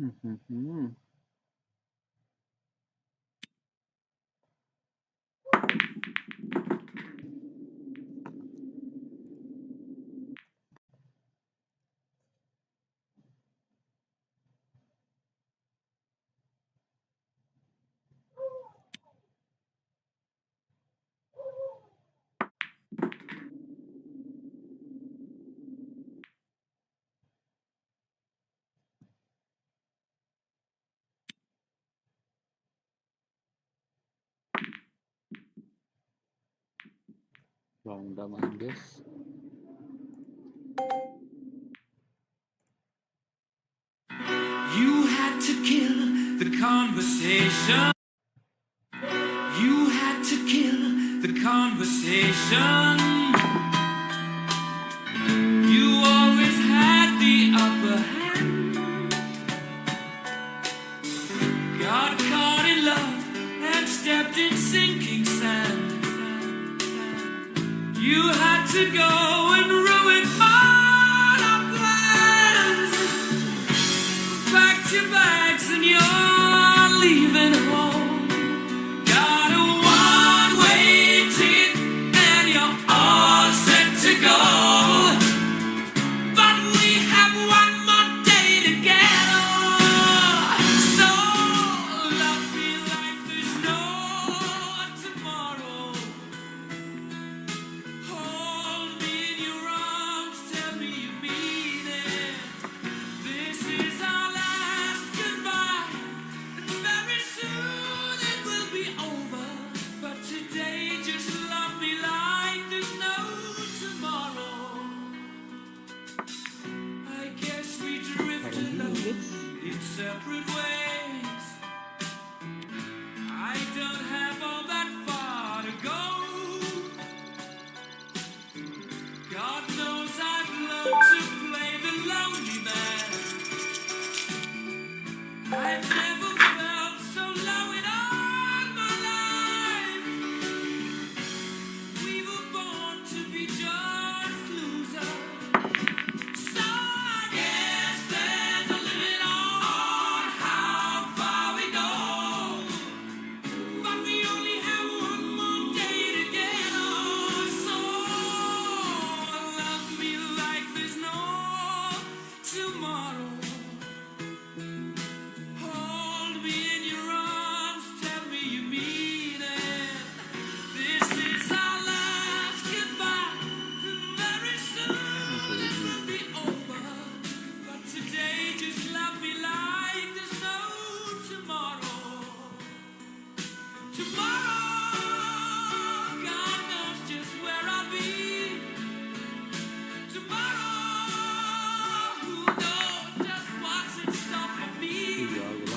Mhm. Long udah main guys. You had to kill the conversation. You had to kill the conversation. You always had the upper hand. Got caught in love and stepped in sinking sand. You had to go and ruin all our plans. Packed your bags and you're leaving home. Got a one-way ticket and you're all set to go. But we have one more day together. So love me like there's no tomorrow. Hold me in your arms, tell me you mean it. This is our last goodbye, and very soon it will be over. But today just love me like there's no tomorrow. I guess we drift alone in separate ways. I don't have all that far to go. God knows I've learned to play the lonely man. I've never felt so low in all my life. We were born to be just losers. So I guess there's a limit on how far we go. But we only have one more day together. So love me like there's no tomorrow. Hold me in your arms, tell me you mean it. This is our last goodbye, and very soon it will be over. But today just love me like there's no tomorrow. Tomorrow, God knows just where I'll be. Tomorrow, who knows just what's in store for me. Iya gitu.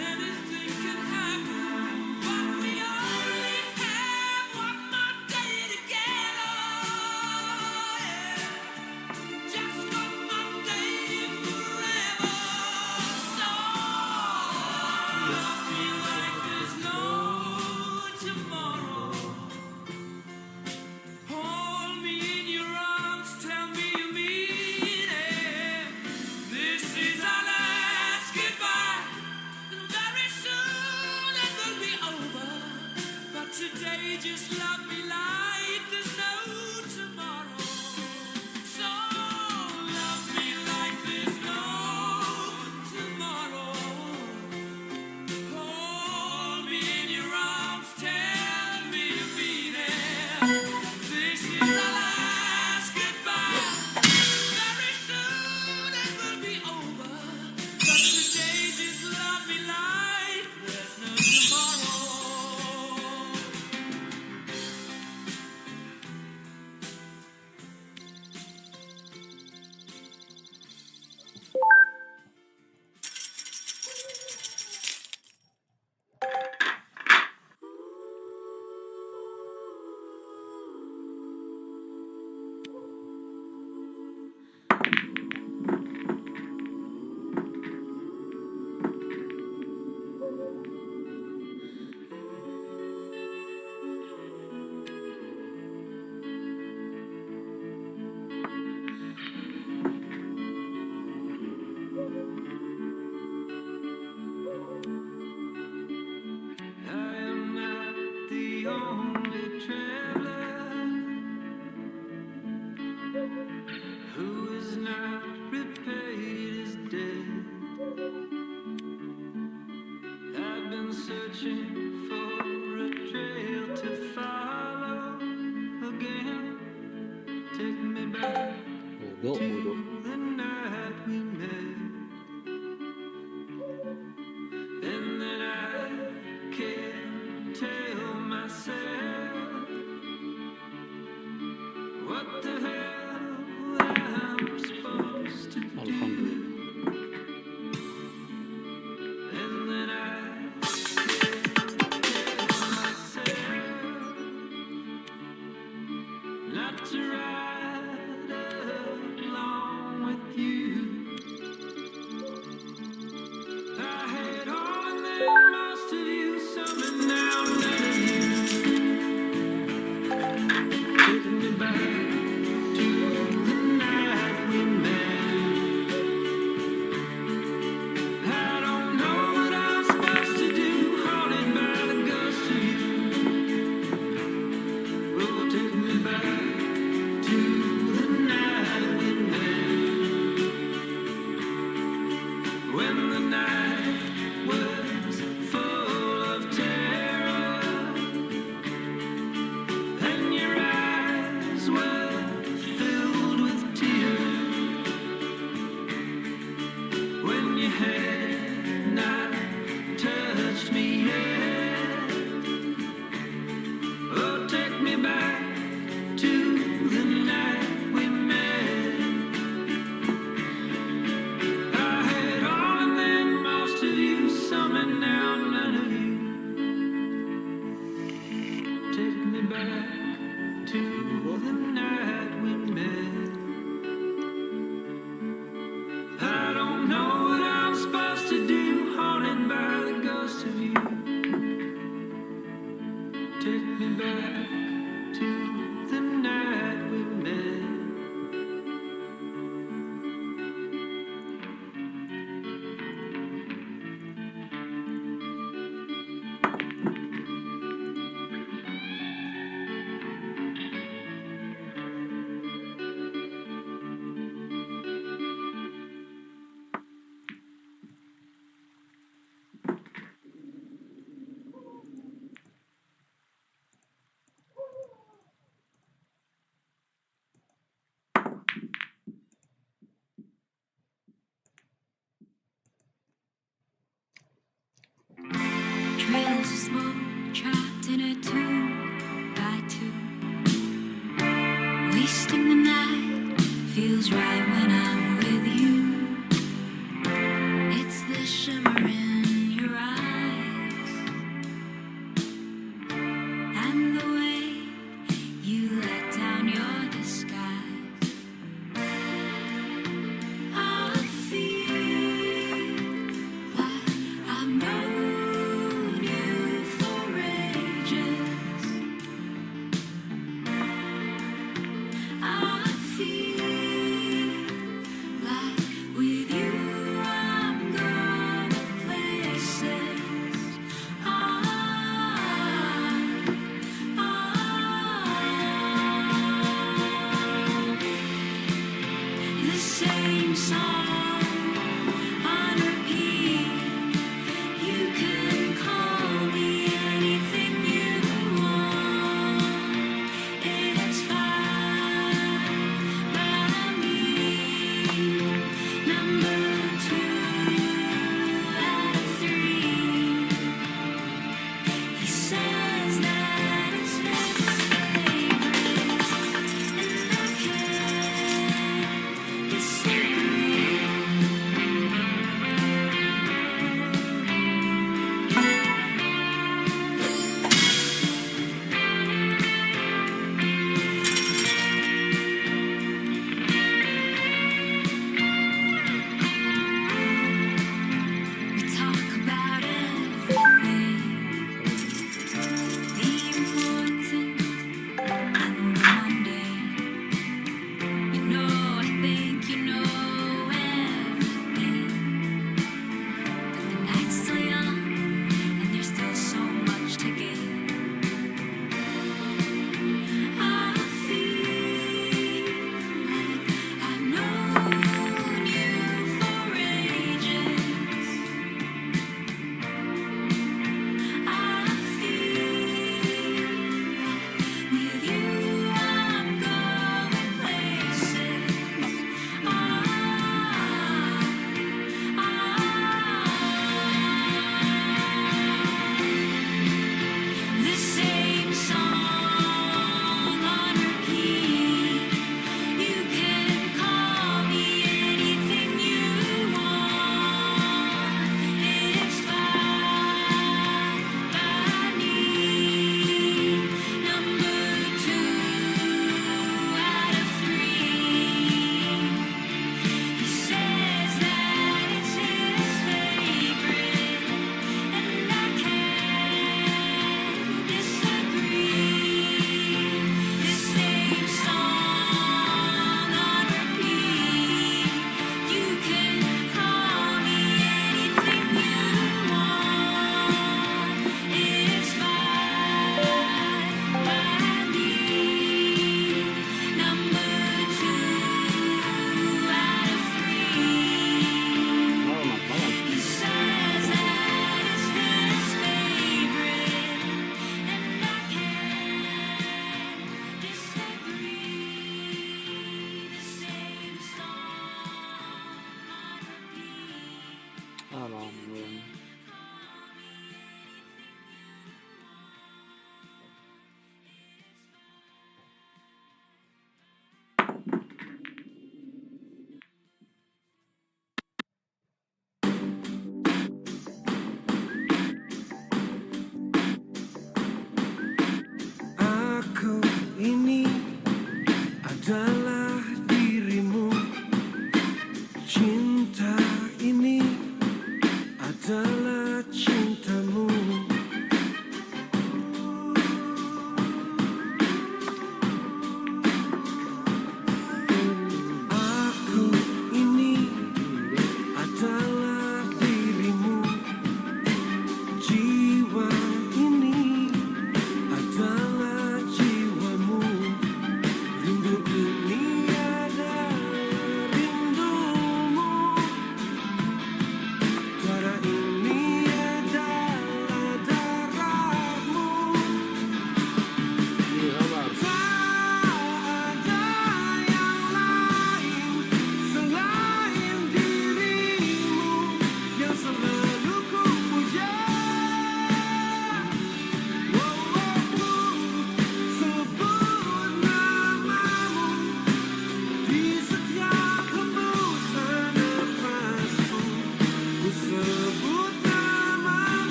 Anything can happen, but we only have one more day together. Just one more day forever. So love me like there's no tomorrow. Hold me in your arms, tell me you mean it. This is our last goodbye, and very soon it will be over. But today just love me like there's no tomorrow. So love me like there's no tomorrow. Hold me in your arms, tell me you mean it. This is our last goodbye. Very soon it will be over. But today just love me like there's no tomorrow. traveler who is not repaid his debt. I've been searching for a trail to follow again. Take me back Bodoh, to bodoh. the night we met, and then I can't tell myself what the hell I'm supposed to do. Alhamdulillah. And then I can't tell myself not to ride along with you. I had all and then most of you, some and now none of you. Take me back to the night we met. I don't know what I'm supposed to do, haunted by the ghost of you. Oh, take me back to the night we met, when the night was full of terror, and your eyes were filled with tears, when you had not touched me yet. Oh, take me back to the night we met. I had all and then most of you, some and now none of you. Take me back to the night we met. I don't know what I'm supposed to do, haunted by the ghost of you. Take me back to the night we met.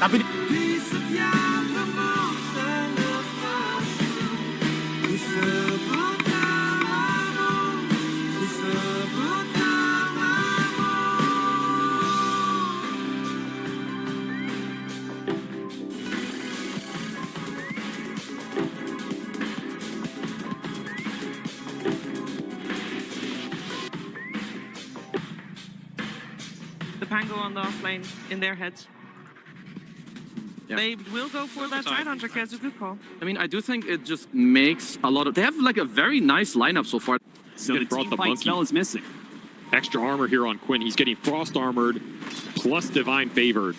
Tapi Di setiap rembusan nafasku, ku sebut namamu, ku sebut namamu. The Pango on the offlane in their heads. Yeah. They will go for that Tidehunter, Kez. A good call. I mean, I do think it just makes a lot of... They have like a very nice lineup so far. So the brought team the fight monkey. spell is missing. Extra armor here on Quinn. He's getting frost armored plus divine favored.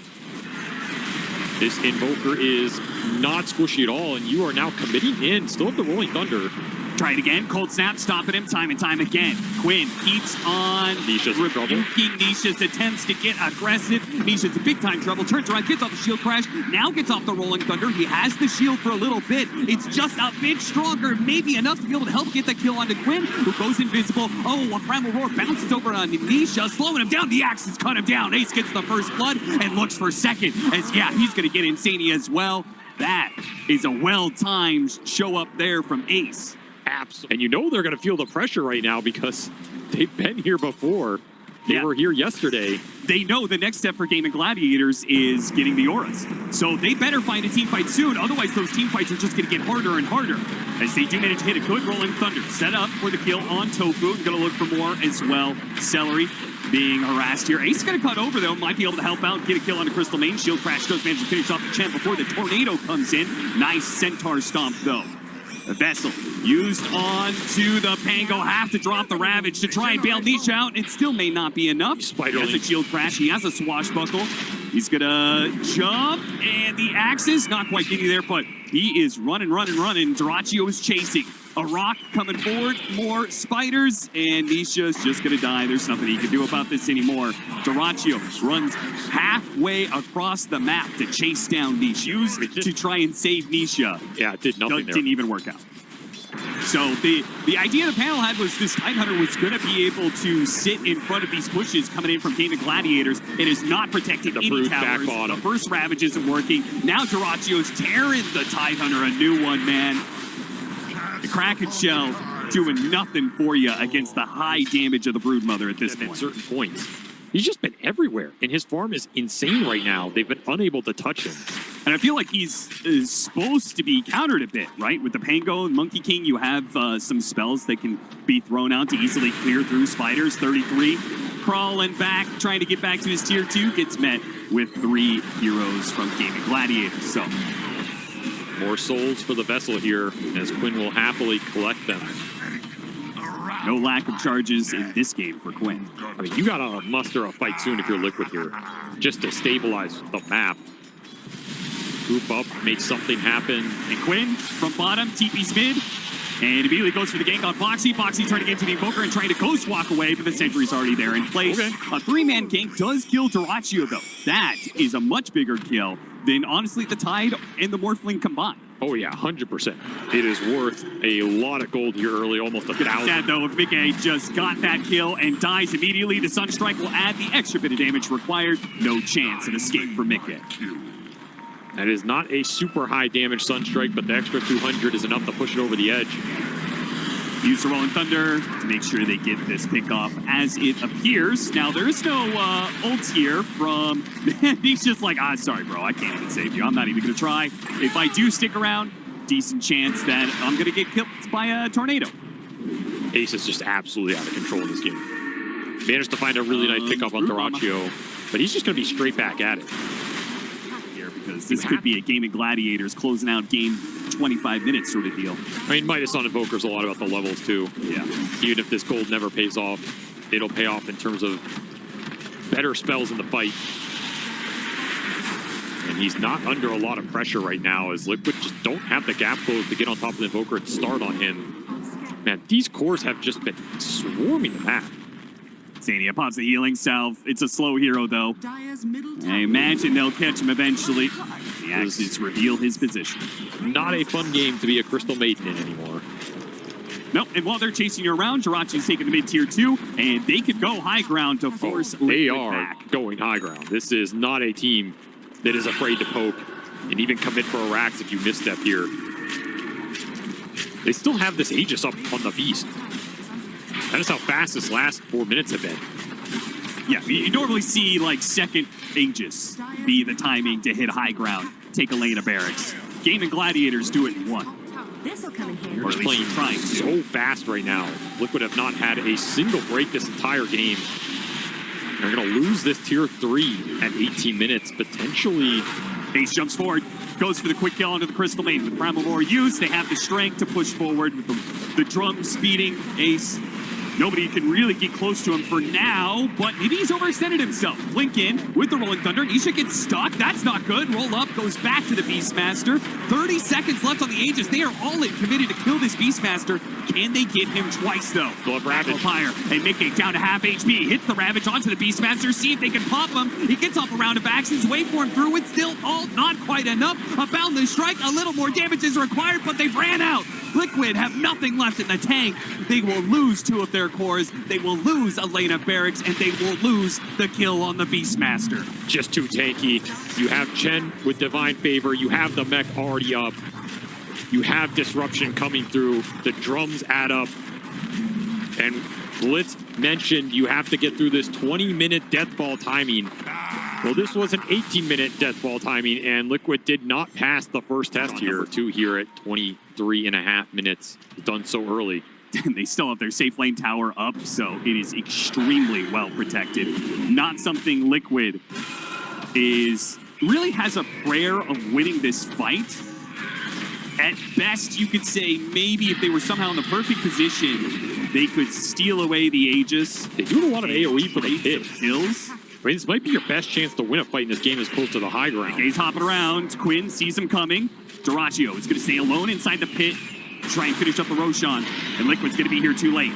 This invoker is not squishy at all, and you are now committing in. Still have the rolling thunder. Try it again. Cold snap, stopping him time and time again. Quinn keeps on Nisha's in trouble. rebuking Nisha's attempts to get aggressive. Nisha's in big time trouble. Turns around, gets off the shield crash. Now gets off the rolling thunder. He has the shield for a little bit. It's just a bit stronger, maybe enough to be able to help get the kill onto Quinn, who goes invisible. Oh, a primal roar bounces over on Nisha, slowing him down. The axes cut him down. Ace gets the first blood and looks for second. As yeah, he's going to get Insania as well. That is a well-timed show up there from Ace. Absolutely. And you know they're going to feel the pressure right now because they've been here before. They Yeah. were here yesterday. They know the next step for Gaming Gladiators is getting the auras. So they better find a team fight soon, otherwise those team fights are just going to get harder and harder. As they do manage to hit a good rolling thunder. Set up for the kill on Tofu. Going to look for more as well. Celery being harassed here. Ace going to cut over though. Might be able to help out. Get a kill on the Crystal Main. Shield crash does manage to finish off the champ before the tornado comes in. Nice Centaur stomp though. A vessel used on to the Pango. Have to drop the Ravage to try and bail Nisha out. It still may not be enough. Spiderling. He has a shield crash. He has a swashbuckle. He's gonna jump, and the axes not quite getting there, but he is running. Doraccio is chasing. A rock coming forward, more spiders, and Nisha's just gonna die. There's nothing he can do about this anymore. Doraccio runs halfway across the map to chase down Nisha, to try and save Nisha. Yeah, it did nothing there. Didn't even work out. So the idea the panel had was this Tidehunter was going to be able to sit in front of these pushes coming in from Gaming Gladiators. It is not protecting any Brood back towers. on The him. first Ravage isn't working. Now Doraccio's tearing the Tidehunter a new one, man. The Kraken Shell doing nothing for you against the high damage of the Broodmother at this At point. certain points. He's just been everywhere, and his farm is insane right now. They've been unable to touch him. And I feel like he's supposed to be countered a bit, right? With the Pango and Monkey King, you have some spells that can be thrown out to easily clear through spiders. 33, crawling back, trying to get back to his tier 2, gets met with 3 heroes from Gaming Gladiators. So More souls for the vessel here, as Quinn will happily collect them. no lack of charges in this game for Quinn. I mean, you gotta muster a fight soon if you're Liquid here, just to stabilize the map. Group up, make something happen. And Quinn from bottom, TP's mid, and immediately goes for the gank on Foxy. Foxy trying to get to the Invoker and trying to ghost walk away, but the Sentry's already there in place. Okay. A 3-man gank does kill Doraccio, though. That is a much bigger kill than, honestly, the Tide and the Morphling combined. Oh yeah, 100%. It is worth a lot of gold here early, almost 1,000. Sad, though, if Big A just got that kill and dies immediately, the Sunstrike will add the extra bit of damage required. No chance of escape for Mickey. That is not a super high damage Sunstrike, but the extra 200 is enough to push it over the edge. Use the Rolling Thunder to make sure they get this pick off as it appears. Now, there is no ult here from... He's just like, sorry, bro, I can't even save you. I'm not even going to try. If I do stick around, decent chance that I'm going to get killed by a tornado. Ace is just absolutely out of control in this game. Managed to find a really nice pickup on Doraccio, but he's just going to be straight back at it. Here, because this could be a Gaming Gladiators closing out game 25 minutes sort of deal. I mean, Midas on Invoker's a lot about the levels, too. Yeah. Even if this gold never pays off, it'll pay off in terms of better spells in the fight. And he's not under a lot of pressure right now, as Liquid just don't have the gap close to get on top of the Invoker and start on him. Man, these cores have just been swarming the map. Sania pops the healing salve. It's a slow hero, though. I imagine they'll catch him eventually. The Axes reveal his position. Not a fun game to be a Crystal Maiden in anymore. Nope, and while they're chasing you around, Jirachi's taking the mid-tier 2, and they could go high ground to force They Liquid are back. going high ground. This is not a team that is afraid to poke and even commit for a Rax if you misstep here. They still have this Aegis up on the Beast. That is how fast this last 4 minutes have been. Yeah, you normally see like second Aegis be the timing to hit high ground, take a lane of barracks. Game and Gladiators do it in one. This'll come in handy. They're just playing trying to. so fast right now. Liquid have not had a single break this entire game. They're going to lose this tier 3 at 18 minutes, potentially. Ace jumps forward, goes for the quick kill onto the Crystal Maiden. With Primal Roar used, they have the strength to push forward with the drums beating. Ace, nobody can really get close to him for now, but maybe he's overextended himself. Blink in with the Rolling Thunder. Nisha gets stuck. That's not good. Roll up, goes back to the Beastmaster. 30 seconds left on the Aegis. They are all in, committed to kill this Beastmaster. Can they get him twice, though? Go up Ravage. Fire. And Mickey down to half HP. Hits the Ravage onto the Beastmaster. See if they can pop him. He gets off a round of actions. Wait for him through it. Still all not quite enough. A boundless strike. A little more damage is required, but they've ran out. Liquid have nothing left in the tank. They will lose 2 of their cores. They will lose a lane of barracks, and they will lose the kill on the Beastmaster. Just too tanky. You have Chen with Divine Favor. You have the mech already up. You have Disruption coming through. The drums add up. And Blitz mentioned you have to get through this 20-minute death ball timing. Well, this was an 18-minute death ball timing, and Liquid did not pass the first test here. 2 here at 23.5 minutes. Done so early. They still have their safe lane tower up, so it is extremely well protected. Not something Liquid really has a prayer of winning this fight. At best, you could say maybe if they were somehow in the perfect position, they could steal away the Aegis. They do a lot of AoE for the pit. Kills. I mean, this might be your best chance to win a fight in this game as close to the high ground. He's hopping around. Quinn sees him coming. Duraccio is going to stay alone inside the pit. Try and finish up the Roshan. And Liquid's going to be here too late.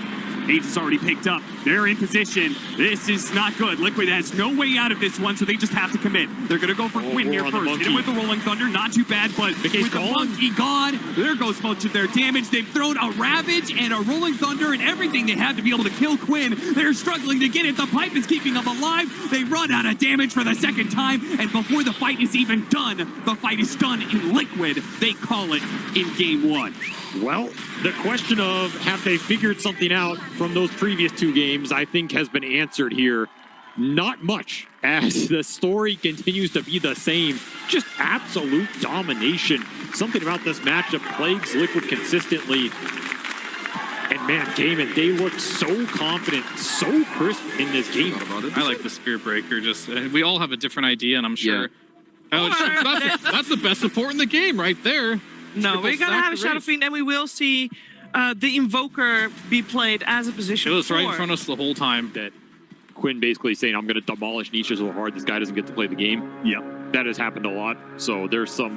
Aegis already picked up. They're in position. This is not good. Liquid has no way out of this one, so they just have to commit. They're going to go for Quinn here first. Hit him with the Rolling Thunder. Not too bad, but with the Monkey gone, there goes much of their damage. They've thrown a Ravage and a Rolling Thunder and everything they have to be able to kill Quinn. They're struggling to get it. The pipe is keeping them alive. They run out of damage for the second time, and before the fight is even done, the fight is done in Liquid. They call it in game 1. Well, the question of have they figured something out from those previous 2 games, I think has been answered here. Not much, as the story continues to be the same. Just absolute domination. Something about this matchup plagues Liquid consistently. And man, Gaiman, they look so confident, so crisp in this game. I like the Spirit Breaker. Just we all have a different idea, and I'm sure. Yeah. That's the best support in the game, right there. No, we gotta have a Shadow Fiend, and we will see the Invoker be played as a position. It was right in 4. front of us the whole time. That Quinn basically saying, I'm going to demolish Nisha so hard this guy doesn't get to play the game. Yep. That has happened a lot, so there's some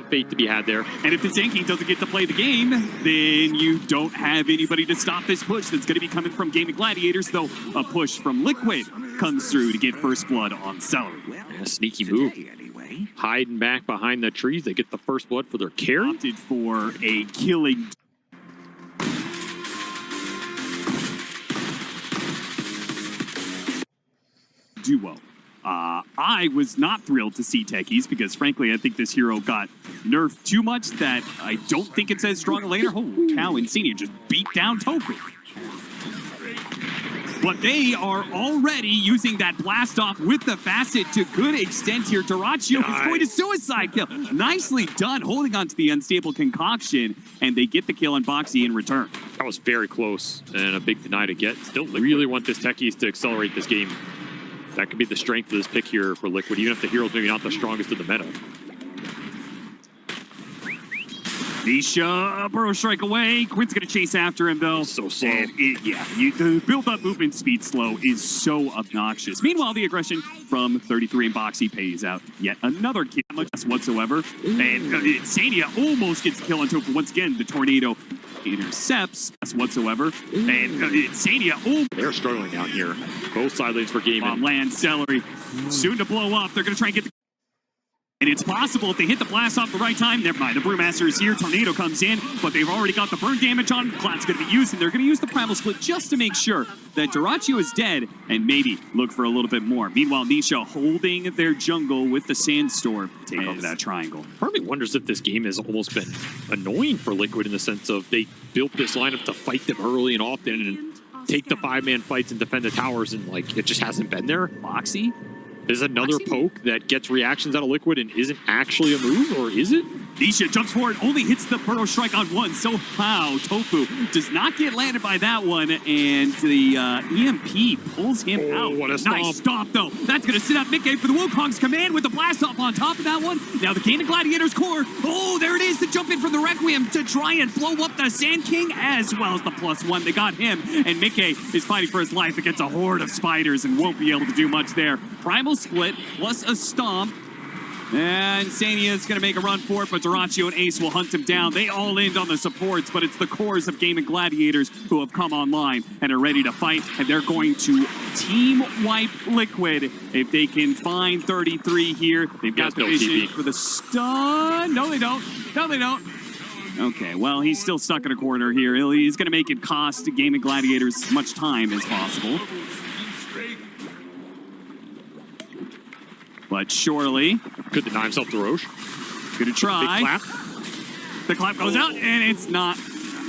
fate to be had there. And if the Zen King doesn't get to play the game, then you don't have anybody to stop this push that's going to be coming from Gaming Gladiators, though a push from Liquid comes through to get first blood on Celery. A sneaky move. Hiding back behind the trees, they get the first blood for their carry. Opted for a killing duo. I was not thrilled to see Techies because, frankly, I think this hero got nerfed too much that I don't think it's as strong a laner. Holy cow, Insania just beat down Tofu. But they are already using that blast off with the facet to good extent here. Duraccio is going to suicide kill. Nicely done, holding on to the unstable concoction, and they get the kill on Boxy in return. That was very close and a big deny to get. Still really want this Techies to accelerate this game. That could be the strength of this pick here for Liquid, even if the hero's maybe not the strongest in the meta. Nisha, Burrow Strike away. Quinn's going to chase after him, though. So slow. And the build-up movement speed slow is so obnoxious. Meanwhile, the aggression from 33 and Boxy pays out yet another kill whatsoever. And Insania almost gets the kill on Tofu. Once again, the Tornado intercepts whatsoever. And Insania, they're struggling down here. Both side lanes for Gaiman. Land Celery. Soon to blow up. They're going to try and get the And it's possible if they hit the blast off the right time. Never mind, the Brewmaster is here. Tornado comes in, but they've already got the burn damage on. Cloud's going to be used, and they're going to use the Primal Split just to make sure that Dyrachyo is dead and maybe look for a little bit more. Meanwhile, Nisha holding their jungle with the Sandstorm. Take over that triangle. Part of me wonders if this game has almost been annoying for Liquid in the sense of they built this lineup to fight them early and often and take the 5-man fights and defend the towers, and like it just hasn't been there. Moxie? There's another poke that gets reactions out of Liquid and isn't actually a move, or is it? Nisha jumps forward, only hits the Burrow Strike on one. Somehow, Tofu does not get landed by that one, and the EMP pulls him out. What a Nice stop, though. That's going to sit up Mickey for the Wukong's command with the blast off on top of that one. Now the Gain of Gladiator's core. Oh, there it is, the jump in from the Requiem to try and blow up the Sand King as well as the +1. They got him, and Mickey is fighting for his life against a horde of spiders and won't be able to do much there. Primal Split plus a Stomp. And Sania is going to make a run for it, but Dyrachyo and Ace will hunt him down. They all end on the supports, but it's the cores of Gaming Gladiators who have come online and are ready to fight, and they're going to team wipe Liquid if they can find 33 here. They've got the vision for the stun. No, they don't. No, they don't. Okay, well, he's still stuck in a corner here. He's going to make it cost Gaming Gladiators as much time as possible. But surely Could deny himself to Roche. gonna try. Big clap. The clap goes out, and it's not.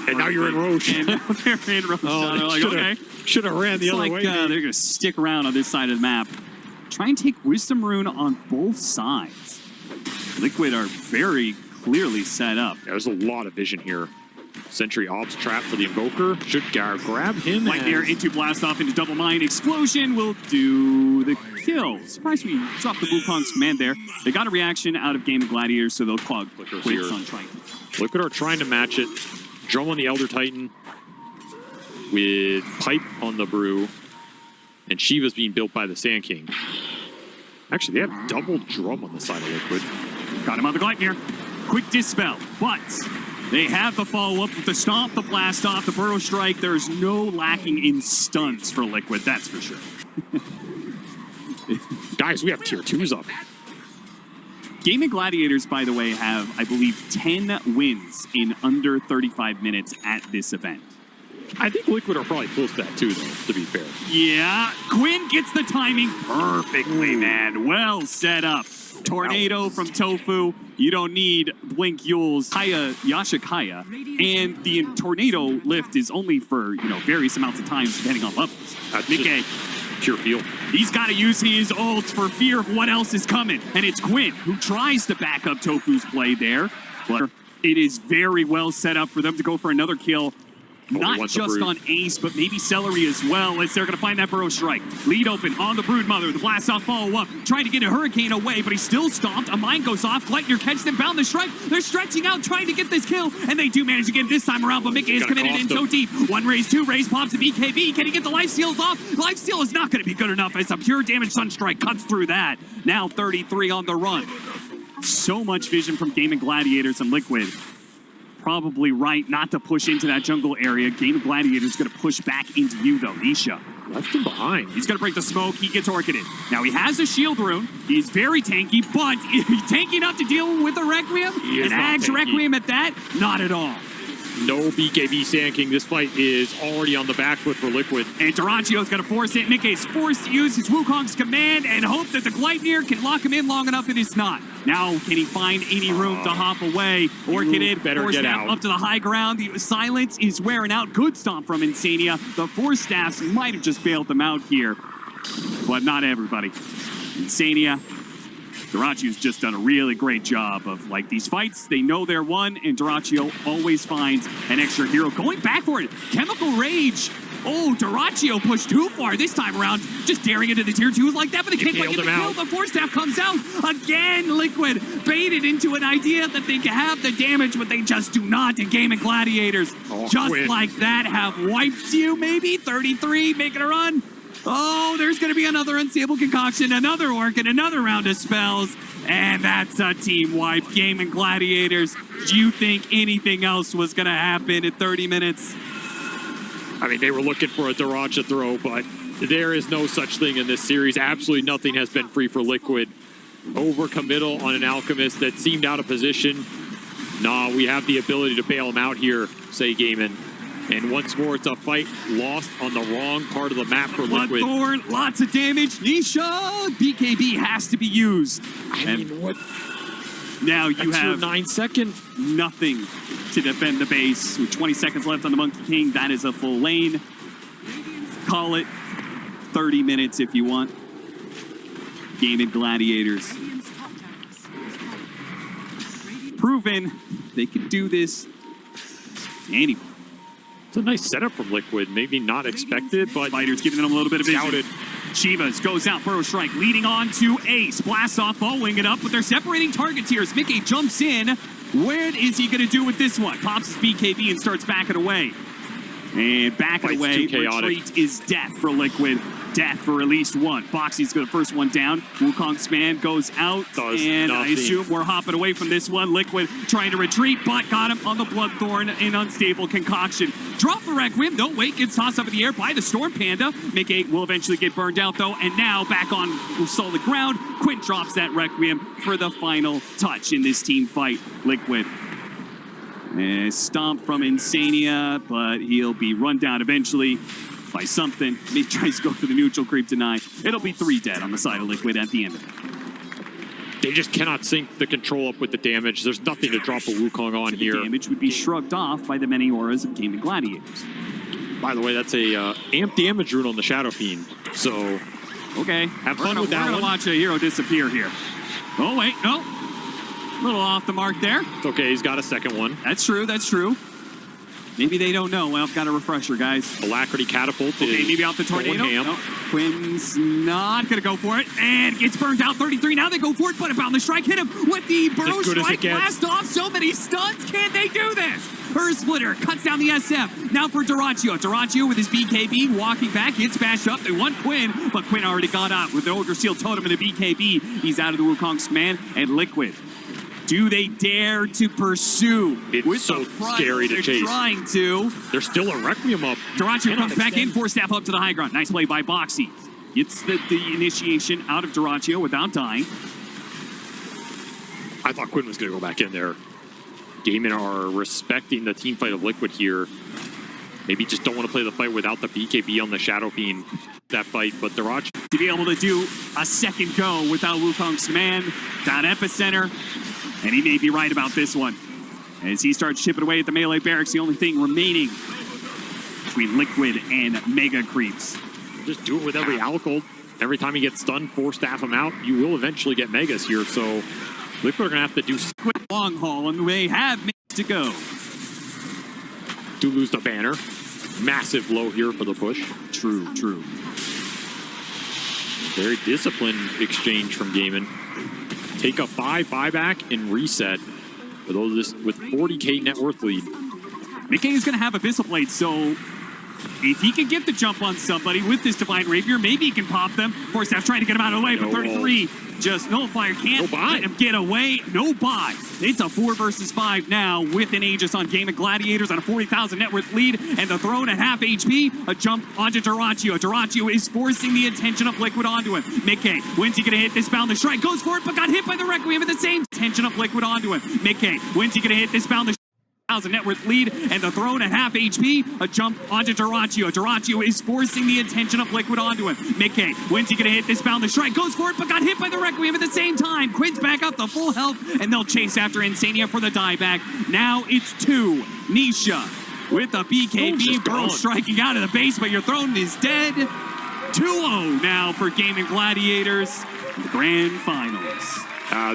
And now you're in Roche. And now they're in Roche. Oh, They're like, okay. Should have ran the It's other like way. they're gonna stick around on this side of the map. Try and take Wisdom Rune on both sides. Liquid are very clearly set up. There's a lot of vision here. Sentry Ops trap for the Invoker. Should grab him. Lightyear into blast off into double mine. Explosion will do the kill. Surprised we dropped the Wukong's command there. They got a reaction out of Game of Gladiators, so they'll clog quits on Triton. Liquid are trying to match it. Drum on the Elder Titan with Pipe on the Brew. And Shiva's being built by the Sand King. Actually, they have double Drum on the side of Liquid. Got him on the Gleipnir. Quick Dispel, but they have the follow-up with the Stomp, the Blast Off, the Burrow Strike. There's no lacking in stuns for Liquid, that's for sure. Guys, we have tier 2s up. Gaming Gladiators, by the way, have, I believe, 10 wins in under 35 minutes at this event. I think Liquid are probably close to that too, though, to be fair. Yeah, Quinn gets the timing perfectly, man. Well set up. Tornado from Tofu. You don't need Blink Yules, Yashikaya, and the Tornado lift is only for, various amounts of times depending on levels. Nikkei, Pure feel. he's got to use his ult for fear of what else is coming, and it's Quinn who tries to back up Tofu's play there. But it is very well set up for them to go for another kill. Not just on Ace, but maybe Celery as well, as they're going to find that Burrow Strike. Lead open on the Broodmother. The blast off follow-up. Trying to get a Hurricane away, but he's still stomped. A mine goes off. Gleipnir catches them, bound the Strike. They're stretching out, trying to get this kill, and they do manage to get it this time around, but Mickey is committed in so deep. One raise, two raise, pops a BKB. Can he get the life steals off? Life steal is not going to be good enough as a pure damage Sunstrike cuts through that. Now 33 on the run. So much vision from Gaming Gladiators and Liquid. Probably right not to push into that jungle area. Game of Gladiators going to push back into you, though. Nisha. Left him behind. He's going to break the smoke. He gets Orchided. Now, he has a shield rune. He's very tanky, but tanky enough to deal with a Requiem? An Ag's Requiem at that? Not at all. No BKB Sand King. This fight is already on the back foot for Liquid. And Dyrachyo's going to force it. Nikkei's forced to use his Wukong's command and hope that the Gleipnir can lock him in long enough. It is not. Now, can he find any room to hop away? Orchided, better Force get Staff out. up to the high ground. The silence is wearing out. Good stomp from Insania. The Force Staffs might have just bailed them out here, but not everybody. Insania. Dyrachyo's just done a really great job of, these fights, they know they're won, and Dyrachyo always finds an extra hero. Going back for it, Chemical Rage. Oh, Dyrachyo pushed too far this time around, just daring into the tier 2s like that, but they can't quite get the kill. The Force Staff comes out. Again, Liquid baited into an idea that they can have the damage, but they just do not. And Gaming Gladiators, like that, have wiped you, maybe? 33, making a run. Oh, there's going to be another Unstable Concoction, another Orchid, another round of spells, and that's a team wipe. Gaming Gladiators, do you think anything else was going to happen in 30 minutes? I mean, they were looking for a Dyrachyo throw, but there is no such thing in this series. Absolutely nothing has been free for Liquid. overcommittal on an Alchemist that seemed out of position. Nah, we have the ability to bail him out here, say Gaiman. And once more, it's a fight lost on the wrong part of the map for Liquid. Bloodthorn, lots of damage. Nisha, BKB has to be used. I mean, what? Now you That's your have 9 second. nothing to defend the base. With 20 seconds left on the Monkey King, that is a full lane. Call it 30 minutes if you want. Gaming Gladiators. Proven they can do this anyway. It's a nice setup from Liquid. Maybe not expected, but Fighters giving them a little bit of vision. scouted. Chivas goes out, Burrow Strike, leading on to Ace. Blast off, following it up, but they're separating targets here as Mickey jumps in. What is he going to do with this one? Pops his BKB and starts backing away. And backing Fight's away, too chaotic. retreat is death for Liquid. Death for at least one. Boxy's got the first one down. Wukong's man goes out, Does and I nothing. assume we're hopping away from this one. Liquid trying to retreat, but got him on the Bloodthorn in unstable concoction. Drop the Requiem, though. Wait, gets tossed up in the air by the Storm Panda. Mick will eventually get burned out, though, and now back on solid ground. Quinn drops that Requiem for the final touch in this team fight. Liquid. Stomp from Insania, but he'll be run down eventually by something. He tries to go for the neutral creep tonight. It'll be 3 dead on the side of Liquid at the end of it. They just cannot sync the control up with the damage. There's nothing to drop a Wukong on The here. damage would be shrugged off by the many auras of Gaming Gladiators. By the way, that's a amp damage rune on the Shadow Fiend. So Okay, Have fun with that We're gonna one. watch a hero disappear here. Oh wait, no. A little off the mark there. it's okay. He's got a second one. That's true, that's true. Maybe they don't know. Well, I've got a refresher, guys. Alacrity Catapult Okay, is maybe out the going tornado. ham. No, Quinn's not going to go for it. And gets burned out. 33. Now they go for it, but about the strike. Hit him with the Burrow As good as it Strike. gets. Blast off. So many stuns. Can they do this? Earth Splitter cuts down the SF. Now for Duraccio. Duraccio with his BKB walking back. Gets bashed up. They want Quinn, but Quinn already got out with the Ogre Seal Totem and the BKB. He's out of the Wukong's command. And Liquid. Do they dare to pursue? It's with so the front? scary to They're chase. trying to. There's still a Requiem up. Duraccio Cannot comes back in, extend. 4-staff up to the high ground. Nice play by Boxy. Gets the initiation out of Duraccio without dying. I thought Quinn was going to go back in there. Gaiman are respecting the team fight of Liquid here. Maybe just don't want to play the fight without the BKB on the Shadow Fiend. That fight, but Duraccio To be able to do a second go without Wukong's man, that epicenter. And he may be right about this one. As he starts chipping away at the melee barracks, the only thing remaining between Liquid and Mega Creeps. just do it with every Alcohol. Every time he gets stunned, 4-staff him out. You will eventually get Megas here, so Liquid are going to have to do Quick long haul, and they have minutes to go. do lose the banner. Massive blow here for the push. True, true. Very disciplined exchange from Gaiman. Take a 5 buyback and reset with all this with 40k net worth lead. Mickey is going to have Abyssal Blade, so if he can get the jump on somebody with this Divine Rapier, maybe he can pop them. 4-staff trying to get him out of the way, but No. 33 just nullifier can't No buy. let him get away. No buy. It's a 4 versus 5 now with an Aegis on Gaming Gladiators on a 40,000 net worth lead, and the throne at half HP. A jump onto Duraccio. Duraccio is forcing the attention of Liquid onto him. Mickey, when's he going to hit this Boundless Strike? Goes for it, but got hit by the Requiem at the same tension of Liquid onto him. Mickey, when's he going to hit this Boundless 1,000 net worth lead, and the throne at half HP. A jump onto Duraccio. Duraccio is forcing the attention of Liquid onto him. Mickey, when's he going to hit this Boundless Strike? Goes for it, but got hit by the Requiem at the same time. Quinn's back up to full health, and they'll chase after Insania for the dieback. Now it's 2. Nisha with the BKB. Burrow striking out of the base, but your throne is dead. 2-0 now for Gaming Gladiators in the grand finals.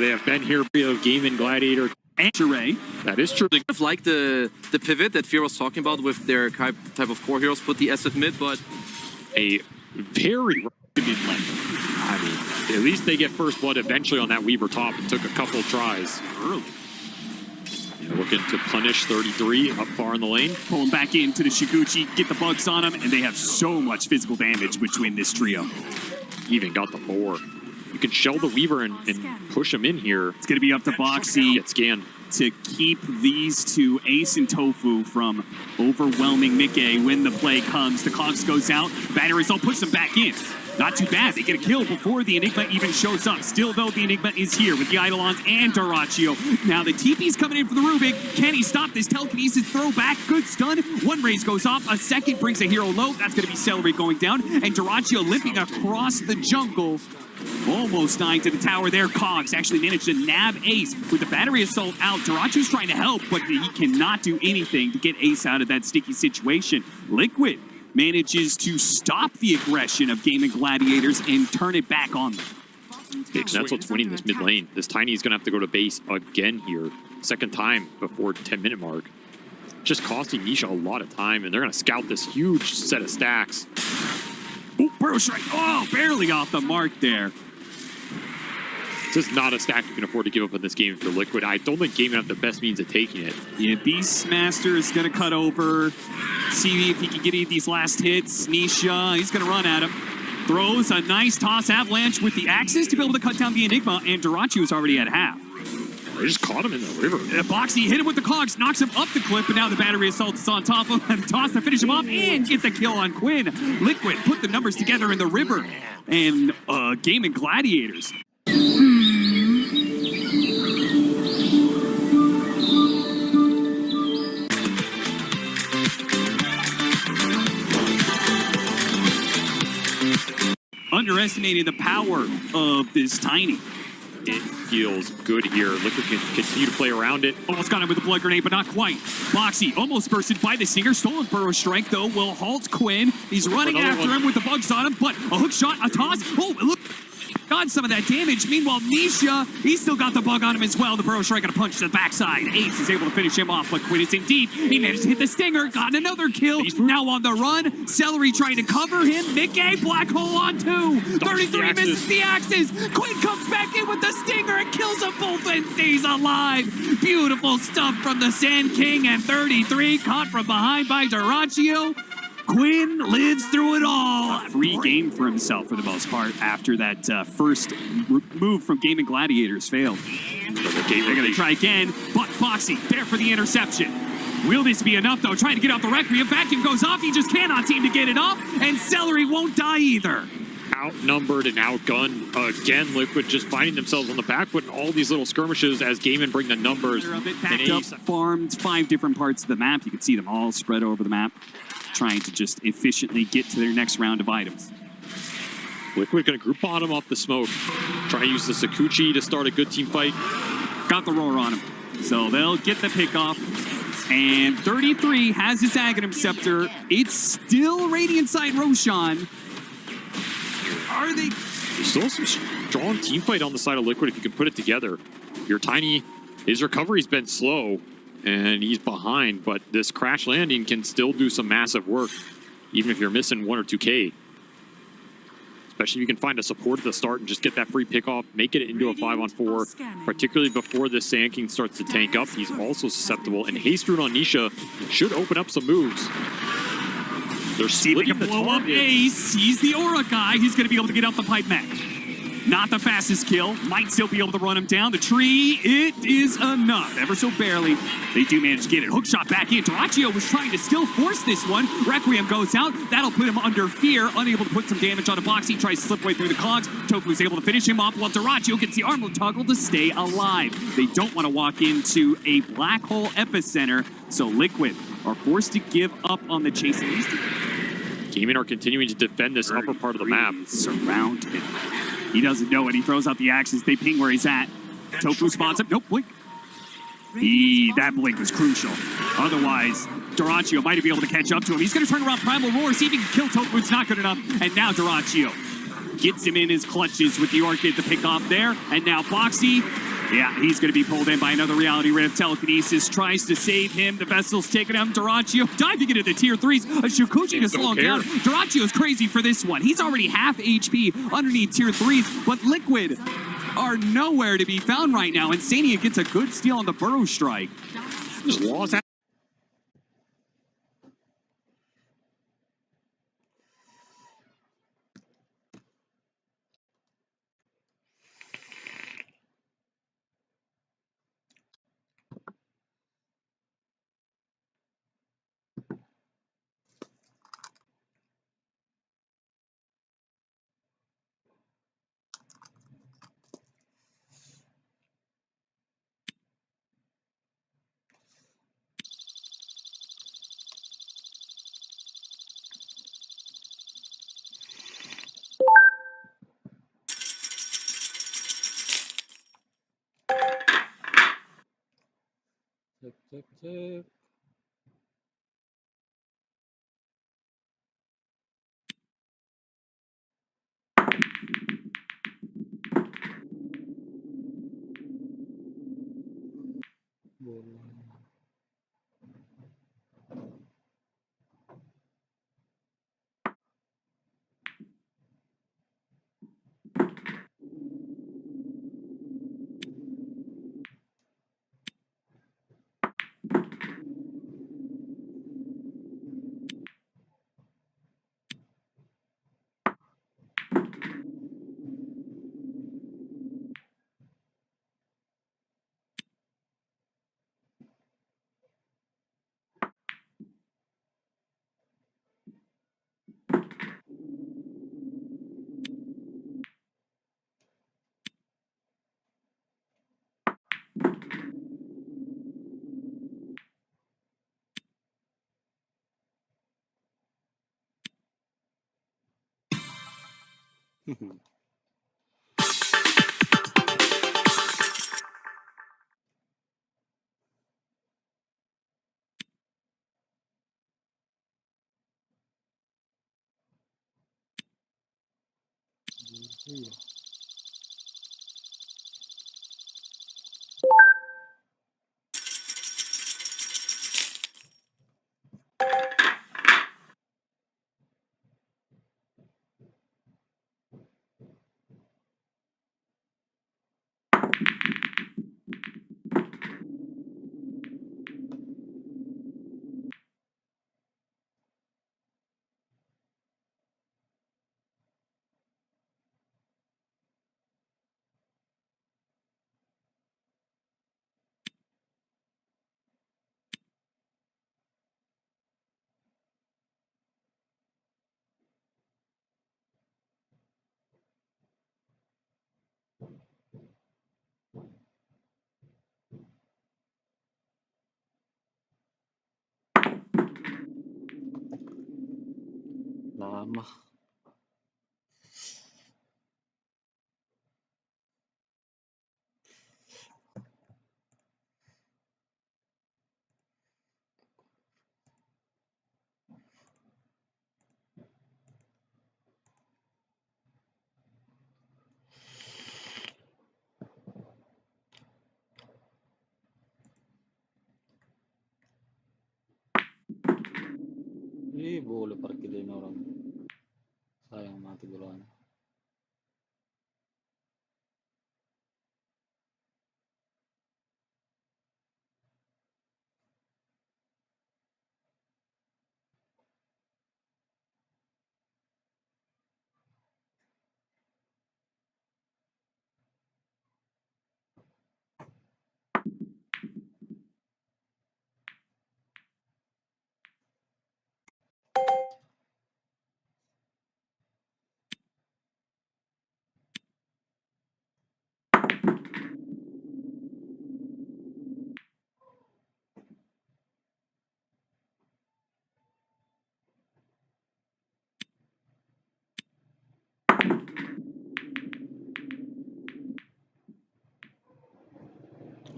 They have been here, Gaiman Gladiator. And Sharenya. That is true. Kind of like the pivot that Fear was talking about with their type of core heroes, put the SF mid, but A very I mean, at least they get first blood eventually on that Weaver top. It took a couple tries. Early. Looking to punish 33 up far in the lane. Pulling back into the Shiguchi, get the bugs on him, and they have so much physical damage between this trio. Even got the boar. You can shell the Weaver and push him in here. It's going to be up to Boxy. Get scanned. to keep these two, Ace and Tofu, from overwhelming Mickey when the play comes. The Cogs goes out, batteries all push them back in. Not too bad. They get a kill before the Enigma even shows up. Still, though, the Enigma is here with the Eidolons and Dyrachyo. Now, the TP's coming in for the Rubik. Can he stop this telekinesis throw back? Good stun. One raise goes off. A second brings a hero low. That's going to be Celery going down. And Dyrachyo limping across the jungle. Almost dying to the tower there. Cogs actually managed to nab Ace with the battery assault out. Dyrachyo's trying to help, but he cannot do anything to get Ace out of that sticky situation. Liquid manages to stop the aggression of Gaming Gladiators and turn it back on them. That's what's winning this mid lane. This Tiny is going to have to go to base again here. Second time before 10-minute mark. Just costing Nisha a lot of time, and they're going to scout this huge set of stacks. Oh, Burrow Strike. Oh, barely off the mark there. This is not a stack you can afford to give up in this game for Liquid. I don't think Gaming have the best means of taking it. Yeah, Beastmaster is going to cut over. See if he can get any of these last hits. Nisha, he's going to run at him. Throws a nice toss avalanche with the axes to be able to cut down the Enigma, and Dyrachyo is already at half. They just caught him in the river. Boxy hit him with the Cogs, knocks him up the cliff, but now the battery assault is on top of him. Toss to finish him off and get the kill on Quinn. Liquid put the numbers together in the river. And Gaming Gladiators. Underestimating the power of this Tiny. It feels good here. Liquid can continue to play around it. Almost got him with a blood grenade, but not quite. Boxy almost bursted by the Singer. Stolen Burrow Strike, though, will halt Quinn. He's running after him with the bugs on him, but a hook shot, a toss. Oh, look. Got some of that damage. Meanwhile, Nisha, he's still got the bug on him as well. The Burrow Strike got a punch to the backside. Ace is able to finish him off, but Quinn is in deep. He managed to hit the Stinger, got another kill. He's now on the run. Celery trying to cover him. Mickey, black hole on two. 33 misses the axes. Quinn comes back in with the Stinger and kills them both and stays alive. Beautiful stuff from the Sand King, and 33 caught from behind by Dyrachyo. Quinn lives through it all. Free game for himself for the most part after that first move from Gaming Gladiators failed. They're going to try again, but Foxy there for the interception. Will this be enough, though? Trying to get out the Requiem. Vacuum goes off. He just cannot seem to get it off, and Celery won't die either. Outnumbered and outgunned again. Liquid just finding themselves on the back foot in all these little skirmishes as Gaming bring the numbers. Backed up, farmed 5 different parts of the map. You can see them all spread over the map, trying to just efficiently get to their next round of items. Liquid gonna group bottom off the smoke. Try to use the Sakuchi to start a good team fight. Got the roar on him. So they'll get the pick off. And 33 has his Aghanim Scepter. It's still Radiant side Roshan. Are they? There's still some strong team fight on the side of Liquid if you can put it together. Your Tiny, his recovery's been slow. And he's behind, but this crash landing can still do some massive work, even if you're missing 1 or 2K. Especially if you can find a support at the start and just get that free pickoff, make it into a 5-on-4, particularly before the Sand King starts to tank up. He's also susceptible, and Haste Rune on Nisha should open up some moves. They're splitting the blow up Ace. He's the Aura guy. He's going to be able to get out the pipe mech. Not the fastest kill. Might still be able to run him down. The tree, it is enough. Ever so barely. They do manage to get it. Hook shot back in. Dyrachyo was trying to still force this one. Requiem goes out. That'll put him under fear. Unable to put some damage on a box. He tries to slip way through the Cogs. Tofu's able to finish him off while Dyrachyo gets the armor toggle to stay alive. They don't want to walk into a black hole epicenter, so Liquid are forced to give up on the chase. Gaming are continuing to defend this upper part of the map. Surrounded. He doesn't know it. He throws out the axes. They ping where he's at. Tofu spots him. Nope, blink. That blink was crucial. Otherwise, Dyrachyo might be able to catch up to him. He's going to turn around Primal Roar, see if he can kill Tofu. It's not good enough. And now Dyrachyo gets him in his clutches with the Orchid to pick off there. And now Boxy, yeah, he's going to be pulled in by another Reality Rift. Telekinesis tries to save him. The Vessel's taking him. Dyrachyo diving into the tier 3s. A Shukuchi to slow him down. Dyrachyo's crazy for this one. He's already half HP underneath tier 3s, but Liquid are nowhere to be found right now. And Sania gets a good steal on the Burrow Strike. Just lost that. Cek. Bola. Iya. Lama. Ih, boleh parkirin orang. Sayang mati bolanya.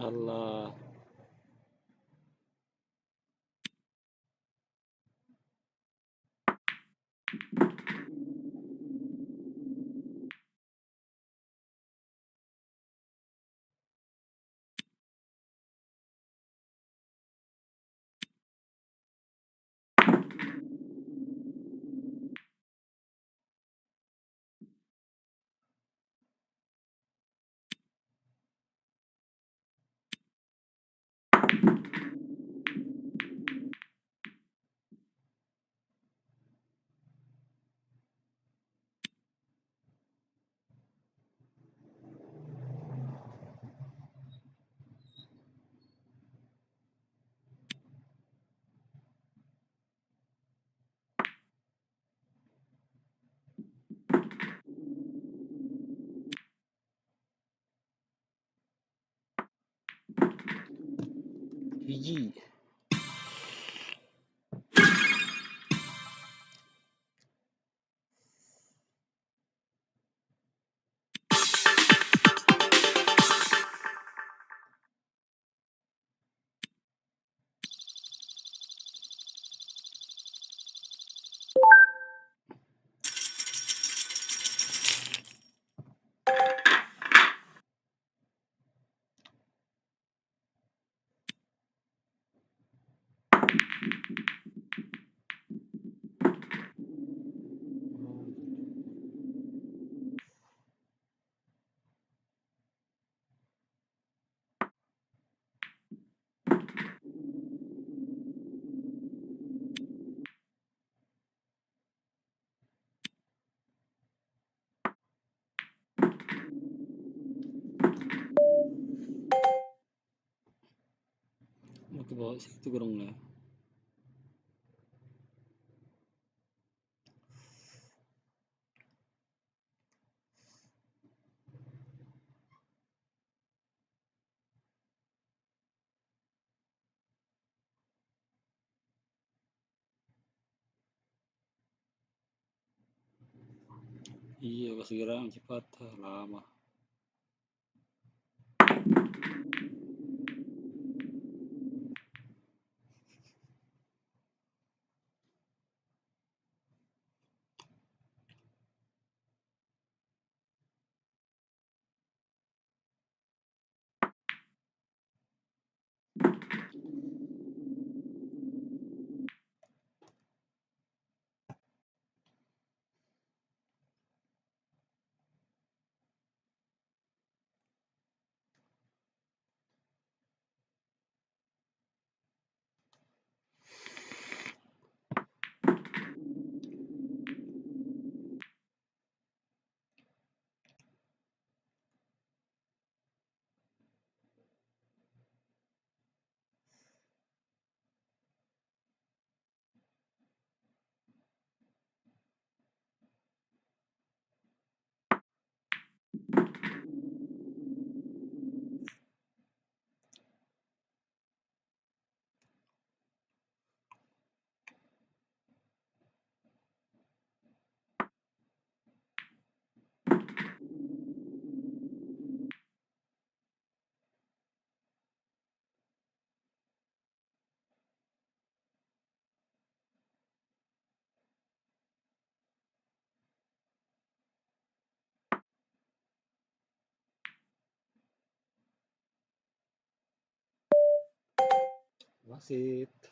Allah. Hiji. Oh, situ gerongnya. Iya, pas gerang cepat lama. Wasit.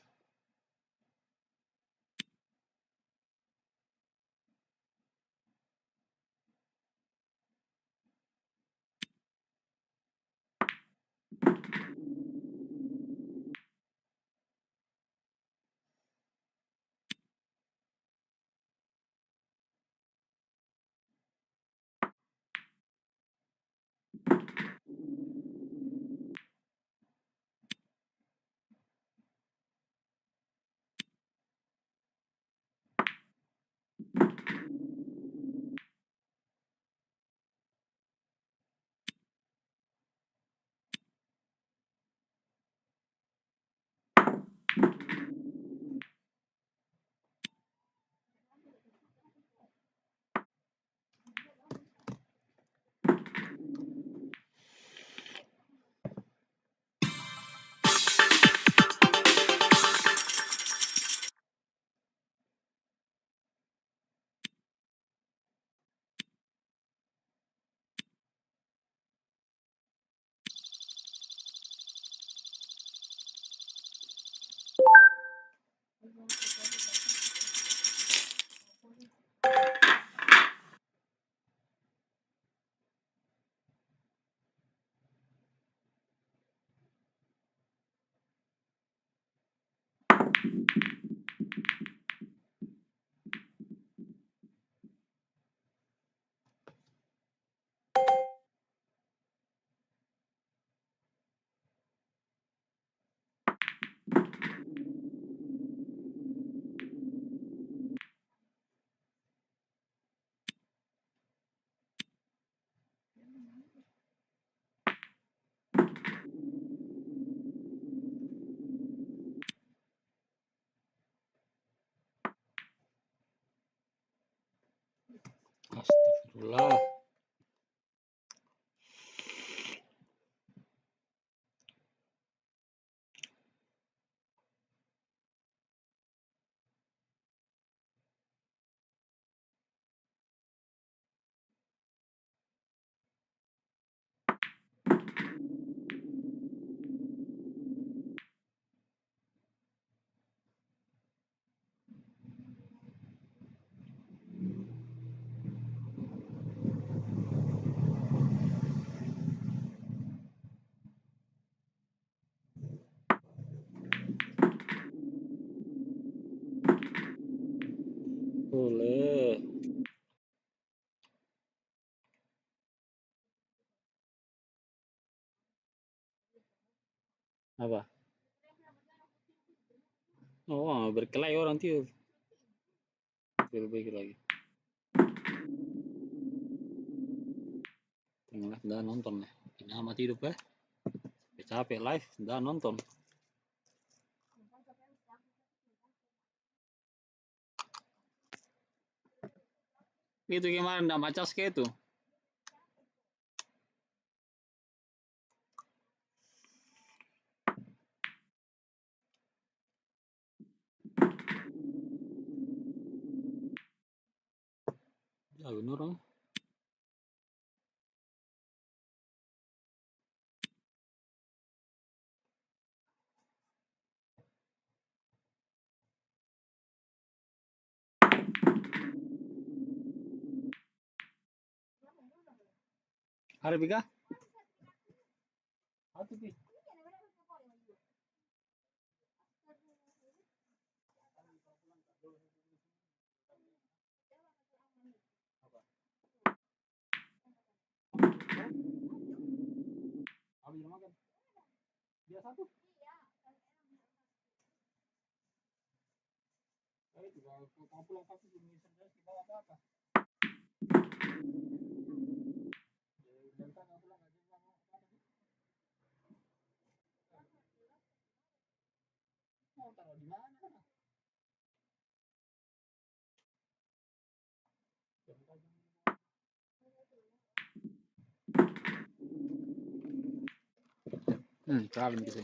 Astagfirullah. Boleh. Apa? Oh, berkelahi orang tuh. Lebih lagi. Tengah dah nonton nih. Ini amat hidup ya. Capek live, dah nonton. Itu gimana ndak macas ke itu? Ya bener orang. Hari biga? Satu pi. Habis makan. Dia satu. Itu kalau pulang pasti belum bisa bawa apa-apa. Mau taruh di mana? Kalem gitu.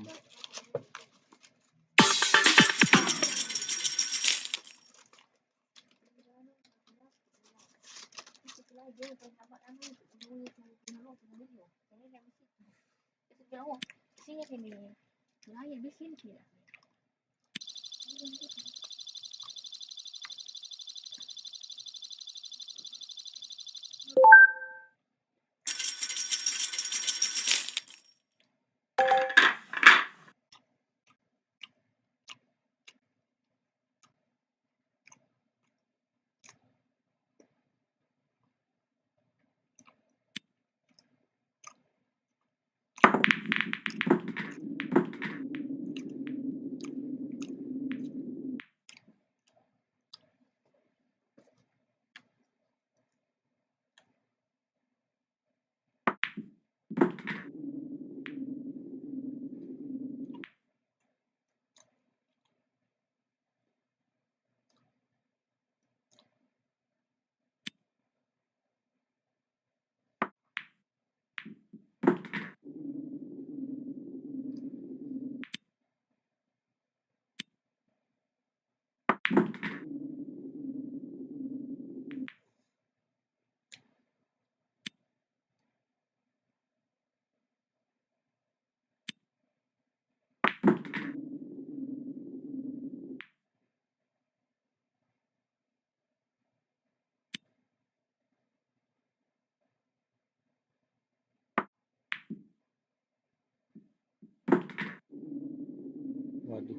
Waduh.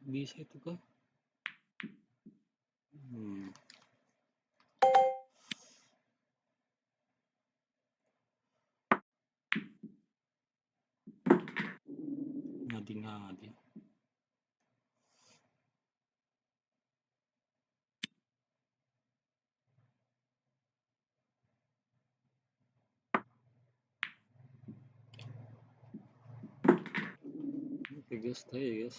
Bisa itu kah? Ngadi-ngadi. Oke guys, tayo guys.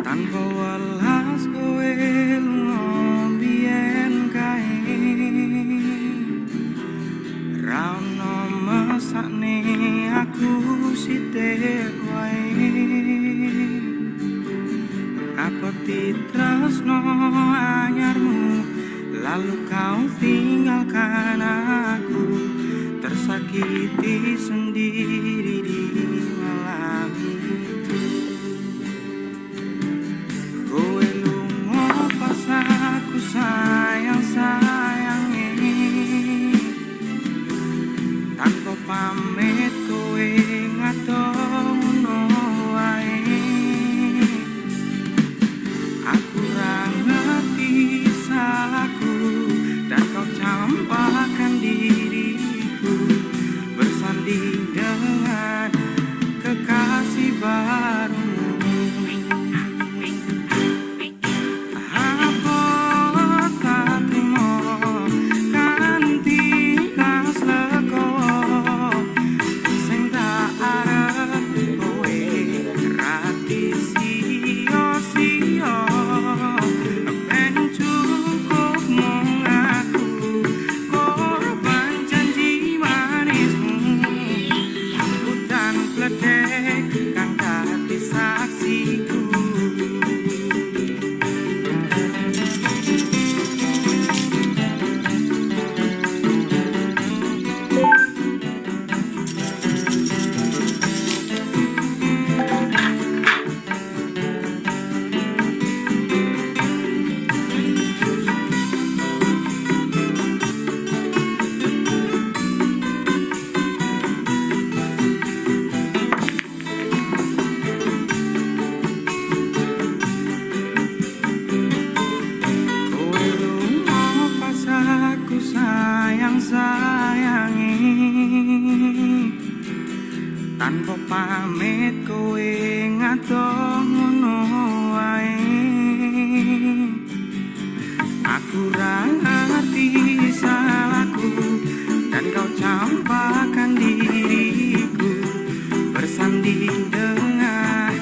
Tanpa welas kowe lunga biyen kae, ra ono mesakne aku sithik wae. Apa titresno anyarmu, lalu kau tinggalkan aku, tersakiti sendiri di malam itu. Kowe lunga pas aku sayang-sayangi, tanpa pamit kowe ngadong ngono wae. Aku ra ngerti salahku, dan kau campakkan diriku, bersanding dengan kekasih barumu. Tanpa pamit kowe ngadong ngono wae. Aku ra ngerti salahku, dan kau campakkan diriku, bersanding dengan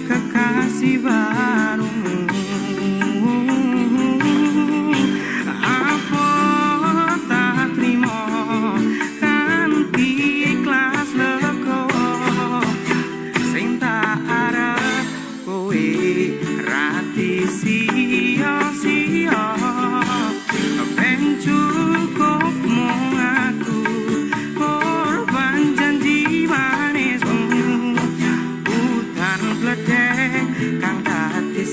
kekasih barumu. Apa tak terima kanthi ikhlas leko, sing tak arep kowe rati sia-sia. Ben cukup mung aku korban janji manismu, hutan bledek kang dadi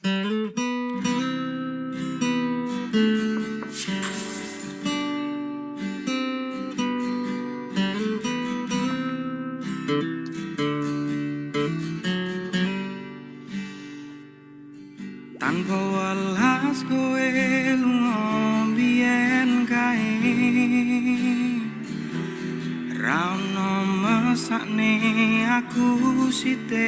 Tanpa welas kowe lunga biyen kae, ra ono mesakne aku sithik.